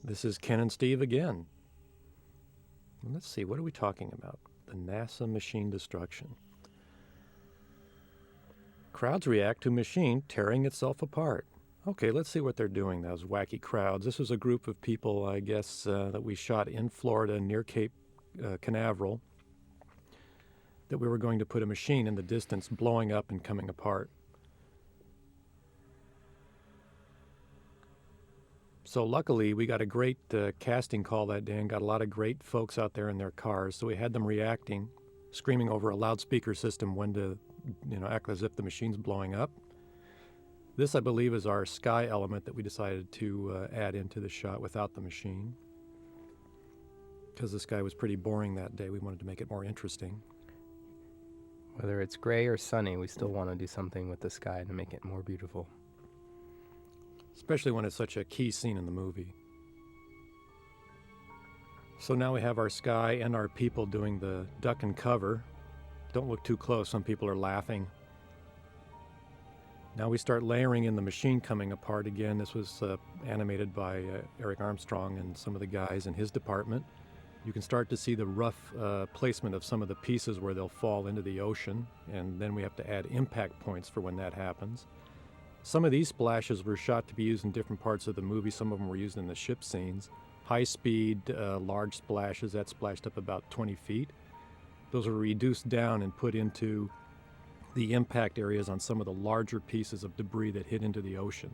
This is Ken and Steve again. Let's see, what are we talking about? The NASA machine destruction. Crowds react to machine tearing itself apart. Okay, let's see what they're doing, those wacky crowds. This was a group of people, I guess, that we shot in Florida near Cape Canaveral, that we were going to put a machine in the distance blowing up and coming apart. So luckily, we got a great casting call that day and got a lot of great folks out there in their cars. So we had them reacting, screaming over a loudspeaker system when to, act as if the machine's blowing up. This, I believe, is our sky element that we decided to add into the shot without the machine. Because the sky was pretty boring that day, we wanted to make it more interesting. Whether it's gray or sunny, we still want to do something with the sky to make it more beautiful. Especially when it's such a key scene in the movie. So now we have our sky and our people doing the duck and cover. Don't look too close, some people are laughing. Now we start layering in the machine coming apart again. This was animated by Eric Armstrong and some of the guys in his department. You can start to see the rough placement of some of the pieces where they'll fall into the ocean, and then we have to add impact points for when that happens. Some of these splashes were shot to be used in different parts of the movie. Some of them were used in the ship scenes. High-speed, large splashes, that splashed up about 20 feet. Those were reduced down and put into the impact areas on some of the larger pieces of debris that hit into the ocean.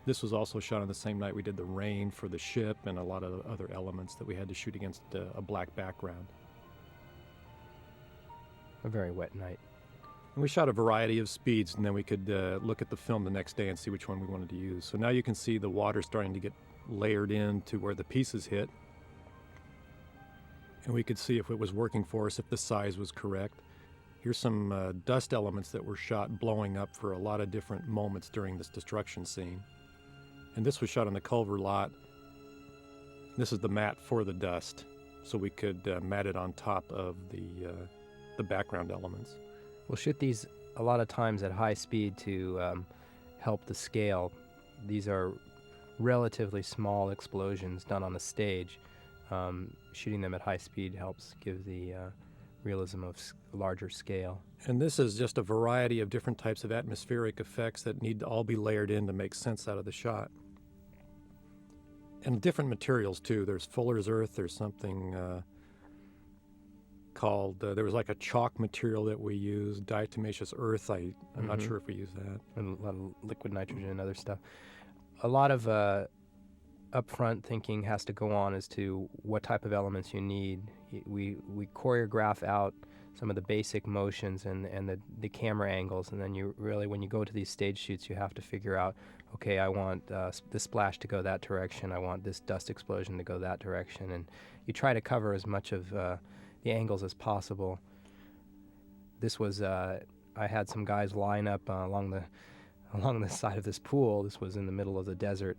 This was also shot on the same night we did the rain for the ship and a lot of other elements that we had to shoot against a black background. A very wet night. And we shot a variety of speeds, and then we could look at the film the next day and see which one we wanted to use. So now you can see the water starting to get layered in to where the pieces hit. And we could see if it was working for us, if the size was correct. Here's some dust elements that were shot blowing up for a lot of different moments during this destruction scene. And this was shot on the Culver lot. This is the mat for the dust, so we could mat it on top of the background elements. We'll shoot these a lot of times at high speed to help the scale. These are relatively small explosions done on the stage. Shooting them at high speed helps give the realism of larger scale. And this is just a variety of different types of atmospheric effects that need to all be layered in to make sense out of the shot. And different materials, too. There's Fuller's Earth, there's something called, there was like a chalk material that we used, diatomaceous earth. I'm not sure if we used that. And a lot of liquid nitrogen and other stuff. A lot of upfront thinking has to go on as to what type of elements you need. We choreograph out some of the basic motions and the camera angles, and then you really, when you go to these stage shoots, you have to figure out, okay, I want this splash to go that direction, I want this dust explosion to go that direction, and you try to cover as much of the angles as possible. This was, I had some guys line up along the side of this pool. This was in the middle of the desert,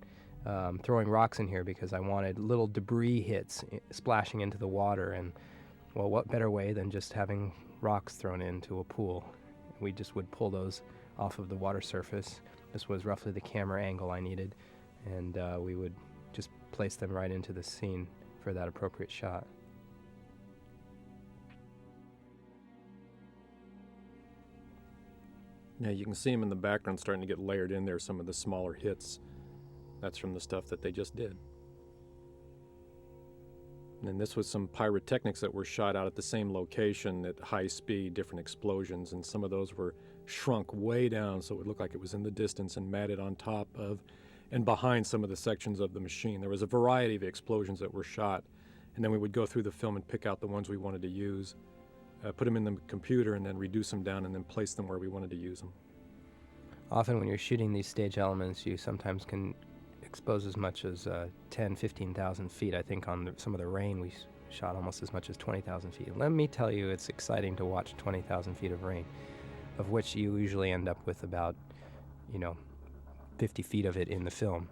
throwing rocks in here because I wanted little debris hits splashing into the water. And well, what better way than just having rocks thrown into a pool? We just would pull those off of the water surface. This was roughly the camera angle I needed, and we would just place them right into the scene for that appropriate shot. Yeah, you can see them in the background starting to get layered in there, some of the smaller hits. That's from the stuff that they just did. And this was some pyrotechnics that were shot out at the same location at high speed, different explosions, and some of those were shrunk way down so it would look like it was in the distance and matted on top of and behind some of the sections of the machine. There was a variety of explosions that were shot, and then we would go through the film and pick out the ones we wanted to use, put them in the computer, and then reduce them down and then place them where we wanted to use them. Often when you're shooting these stage elements, you sometimes can expose as much as 10, 15,000 feet. I think on some of the rain we shot almost as much as 20,000 feet. Let me tell you, it's exciting to watch 20,000 feet of rain, of which you usually end up with about, 50 feet of it in the film.